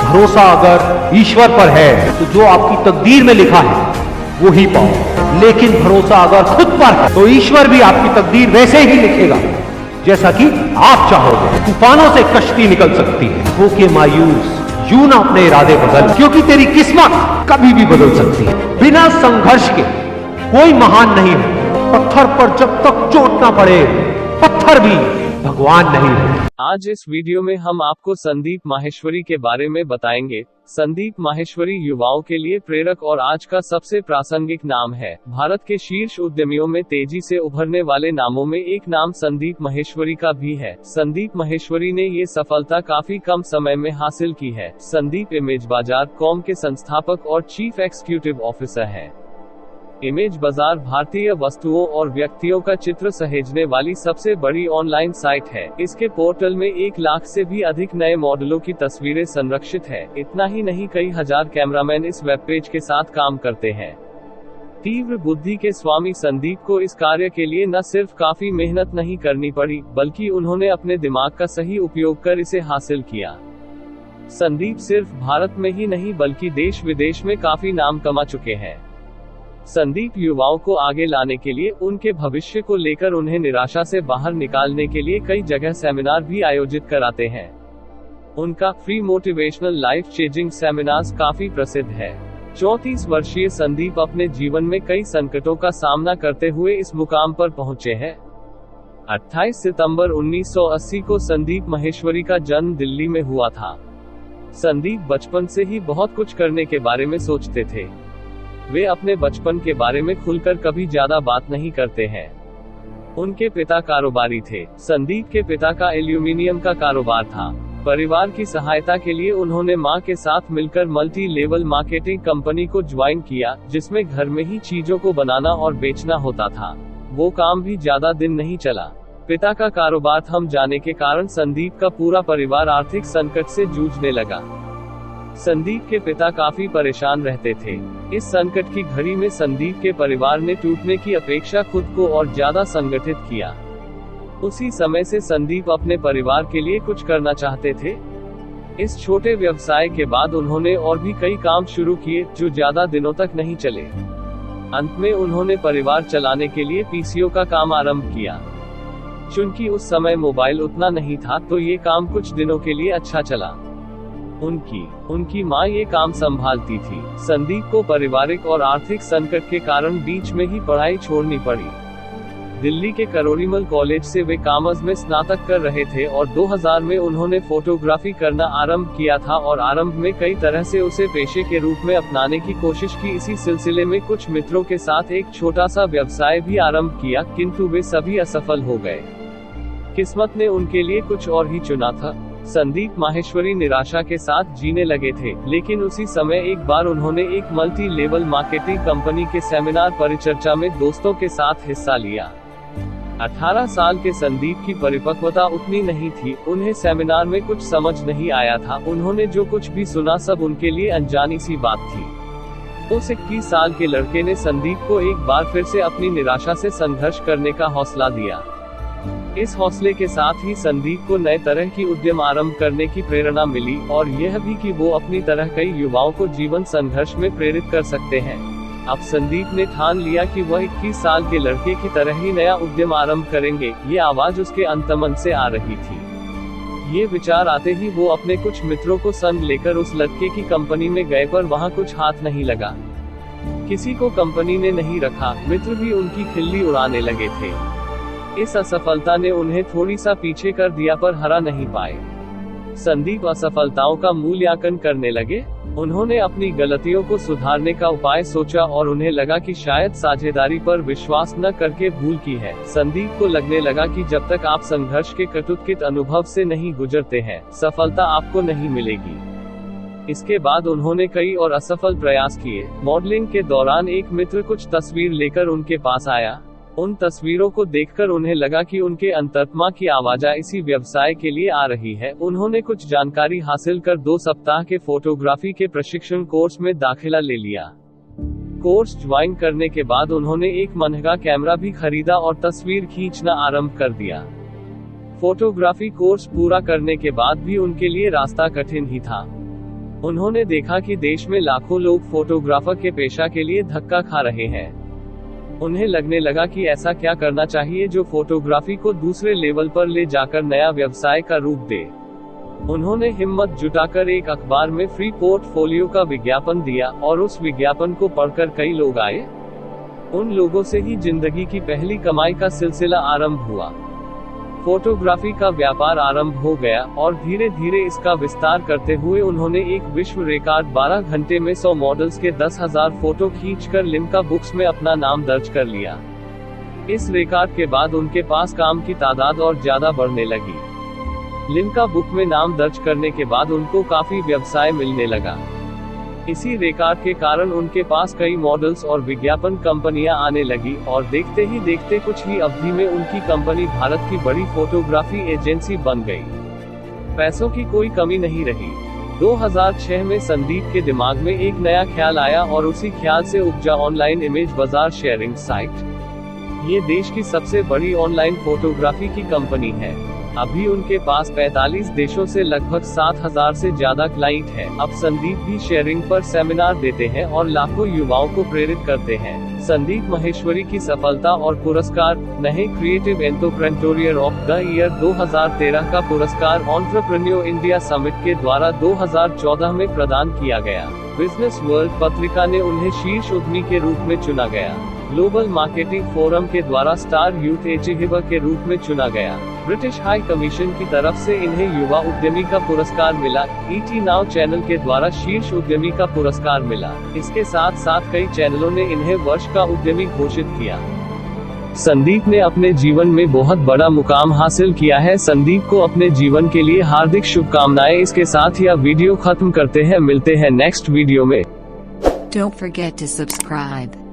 भरोसा अगर ईश्वर पर है तो जो आपकी तकदीर में लिखा है वो ही पाओ, लेकिन भरोसा अगर खुद पर है तो ईश्वर भी आपकी तकदीर वैसे ही लिखेगा जैसा कि आप चाहोगे। तूफानों से कश्ती निकल सकती है, होके मायूस यूं ना अपने इरादे बदल, क्योंकि तेरी किस्मत कभी भी बदल सकती है। बिना संघर्ष के कोई महान नहीं है। पत्थर पर जब तक चोट ना पड़े पत्थर भी भगवान नहीं है। आज इस वीडियो में हम आपको संदीप माहेश्वरी के बारे में बताएंगे। संदीप माहेश्वरी युवाओं के लिए प्रेरक और आज का सबसे प्रासंगिक नाम है। भारत के शीर्ष उद्यमियों में तेजी से उभरने वाले नामों में एक नाम संदीप माहेश्वरी का भी है। संदीप माहेश्वरी ने ये सफलता काफी कम समय में हासिल की है। संदीप इमेज बाजार कॉम के संस्थापक और चीफ एग्जीक्यूटिव ऑफिसर हैं। इमेज बाजार भारतीय वस्तुओं और व्यक्तियों का चित्र सहेजने वाली सबसे बड़ी ऑनलाइन साइट है। इसके पोर्टल में 1 लाख से भी अधिक नए मॉडलों की तस्वीरें संरक्षित है। इतना ही नहीं, कई हजार कैमरामैन इस वेब पेज के साथ काम करते हैं। तीव्र बुद्धि के स्वामी संदीप को इस कार्य के लिए न सिर्फ काफी मेहनत नहीं करनी पड़ी, बल्कि उन्होंने अपने दिमाग का सही उपयोग कर इसे हासिल किया। संदीप सिर्फ भारत में ही नहीं बल्कि देश विदेश में काफी नाम कमा चुके हैं। संदीप युवाओं को आगे लाने के लिए, उनके भविष्य को लेकर उन्हें निराशा से बाहर निकालने के लिए कई जगह सेमिनार भी आयोजित कराते हैं। उनका free motivational life changing seminars काफी प्रसिद्ध है। 34 वर्षीय संदीप अपने जीवन में कई संकटों का सामना करते हुए इस मुकाम पर पहुंचे हैं। 28 सितंबर 1980 को संदीप माहेश्वरी का जन्म दिल्ली में हुआ था। संदीप बचपन से ही बहुत कुछ करने के बारे में सोचते थे। वे अपने बचपन के बारे में खुलकर कभी ज्यादा बात नहीं करते हैं। उनके पिता कारोबारी थे। संदीप के पिता का एल्यूमिनियम का कारोबार था। परिवार की सहायता के लिए उन्होंने मां के साथ मिलकर मल्टी लेवल मार्केटिंग कंपनी को ज्वाइन किया, जिसमें घर में ही चीजों को बनाना और बेचना होता था। वो काम भी ज्यादा दिन नहीं चला। पिता का कारोबार थम जाने के कारण संदीप का पूरा परिवार आर्थिक संकट से जूझने लगा। संदीप के पिता काफी परेशान रहते थे। इस संकट की घड़ी में संदीप के परिवार ने टूटने की अपेक्षा खुद को और ज्यादा संगठित किया। उसी समय से संदीप अपने परिवार के लिए कुछ करना चाहते थे। इस छोटे व्यवसाय के बाद उन्होंने और भी कई काम शुरू किए जो ज्यादा दिनों तक नहीं चले। अंत में उन्होंने परिवार चलाने के लिए पीसीओ का काम आरंभ किया। चूंकि उस समय मोबाइल उतना नहीं था तो ये काम कुछ दिनों के लिए अच्छा चला। उनकी मां ये काम संभालती थी। संदीप को पारिवारिक और आर्थिक संकट के कारण बीच में ही पढ़ाई छोड़नी पड़ी। दिल्ली के करोड़ीमल कॉलेज से वे कॉमर्स में स्नातक कर रहे थे और 2000 में उन्होंने फोटोग्राफी करना आरंभ किया था और आरंभ में कई तरह से उसे पेशे के रूप में अपनाने की कोशिश की। इसी सिलसिले में कुछ मित्रों के साथ एक छोटा सा व्यवसाय भी आरंभ किया, किंतु वे सभी असफल हो गए। किस्मत ने उनके लिए कुछ और ही चुना था। संदीप माहेश्वरी निराशा के साथ जीने लगे थे, लेकिन उसी समय एक बार उन्होंने एक मल्टी लेवल मार्केटिंग कंपनी के सेमिनार परिचर्चा में दोस्तों के साथ हिस्सा लिया। 18 साल के संदीप की परिपक्वता उतनी नहीं थी। उन्हें सेमिनार में कुछ समझ नहीं आया था। उन्होंने जो कुछ भी सुना सब उनके लिए अनजानी सी बात थी। उस 21 साल के लड़के ने संदीप को एक बार फिर से अपनी निराशा से संघर्ष करने का हौसला दिया। इस हौसले के साथ ही संदीप को नए तरह की उद्यम आरंभ करने की प्रेरणा मिली और यह भी कि वो अपनी तरह कई युवाओं को जीवन संघर्ष में प्रेरित कर सकते हैं। अब संदीप ने ठान लिया कि वह 21 साल के लड़के की तरह ही नया उद्यम आरंभ करेंगे। ये आवाज उसके अंतर्मन से आ रही थी। ये विचार आते ही वो अपने कुछ मित्रों को संग लेकर उस लड़के की कंपनी में गए, पर वहाँ कुछ हाथ नहीं लगा। किसी को कंपनी ने नहीं रखा। मित्र भी उनकी खिल्ली उड़ाने लगे थे। इस असफलता ने उन्हें थोड़ी सा पीछे कर दिया, पर हरा नहीं पाए। संदीप असफलताओं का मूल्यांकन करने लगे। उन्होंने अपनी गलतियों को सुधारने का उपाय सोचा और उन्हें लगा कि शायद साझेदारी पर विश्वास न करके भूल की है। संदीप को लगने लगा कि जब तक आप संघर्ष के कटुत्कित अनुभव से नहीं गुजरते हैं, सफलता आपको नहीं मिलेगी। इसके बाद उन्होंने कई और असफल प्रयास किए। मॉडलिंग के दौरान एक मित्र कुछ तस्वीर लेकर उनके पास आया। उन तस्वीरों को देखकर उन्हें लगा कि उनके अंतरात्मा की आवाज इसी व्यवसाय के लिए आ रही है। उन्होंने कुछ जानकारी हासिल कर 2 सप्ताह के फोटोग्राफी के प्रशिक्षण कोर्स में दाखिला ले लिया। कोर्स ज्वाइन करने के बाद उन्होंने एक महंगा कैमरा भी खरीदा और तस्वीर खींचना आरंभ कर दिया। फोटोग्राफी कोर्स पूरा करने के बाद भी उनके लिए रास्ता कठिन ही था। उन्होंने देखा कि देश में लाखों लोग फोटोग्राफर के पेशा के लिए धक्का खा रहे हैं। उन्हें लगने लगा कि ऐसा क्या करना चाहिए जो फोटोग्राफी को दूसरे लेवल पर ले जाकर नया व्यवसाय का रूप दे। उन्होंने हिम्मत जुटाकर एक अखबार में फ्री पोर्टफोलियो का विज्ञापन दिया और उस विज्ञापन को पढ़कर कई लोग आए। उन लोगों से ही जिंदगी की पहली कमाई का सिलसिला आरंभ हुआ। फोटोग्राफी का व्यापार आरंभ हो गया और धीरे धीरे इसका विस्तार करते हुए उन्होंने एक विश्व रिकॉर्ड 12 घंटे में 100 मॉडल्स के 10,000 फोटो खींचकर लिम्का बुक्स में अपना नाम दर्ज कर लिया। इस रिकॉर्ड के बाद उनके पास काम की तादाद और ज्यादा बढ़ने लगी। लिम्का बुक में नाम दर्ज करने के बाद उनको काफी व्यवसाय मिलने लगा। इसी रिकॉर्ड के कारण उनके पास कई मॉडल्स और विज्ञापन कंपनियां आने लगी और देखते ही देखते कुछ ही अवधि में उनकी कंपनी भारत की बड़ी फोटोग्राफी एजेंसी बन गई। पैसों की कोई कमी नहीं रही। 2006 में संदीप के दिमाग में एक नया ख्याल आया और उसी ख्याल से उपजा ऑनलाइन इमेज बाजार शेयरिंग साइट। ये देश की सबसे बड़ी ऑनलाइन फोटोग्राफी की कंपनी है। अभी उनके पास 45 देशों से लगभग 7,000 से ज्यादा क्लाइंट हैं। अब संदीप भी शेयरिंग पर सेमिनार देते हैं और लाखों युवाओं को प्रेरित करते हैं। संदीप माहेश्वरी की सफलता और पुरस्कार नए creative entrepreneur of the year 2013 का पुरस्कार एंटरप्रेन्योर इंडिया समिट के द्वारा 2014 में प्रदान किया गया। बिजनेस वर्ल्ड पत्रिका ने उन्हें शीर्ष उद्यमी के रूप में चुना गया। ग्लोबल मार्केटिंग फोरम के द्वारा स्टार यूथ अचीवर के रूप में चुना गया। ब्रिटिश हाई कमीशन की तरफ से इन्हें युवा उद्यमी का पुरस्कार मिला। ET नाउ चैनल के द्वारा शीर्ष उद्यमी का पुरस्कार मिला। इसके साथ साथ कई चैनलों ने इन्हें वर्ष का उद्यमी घोषित किया। संदीप ने अपने जीवन में बहुत बड़ा मुकाम हासिल किया है। संदीप को अपने जीवन के लिए हार्दिक शुभकामनाएं। इसके साथ यह वीडियो खत्म करते हैं। मिलते हैं नेक्स्ट वीडियो में। Don't forget to subscribe.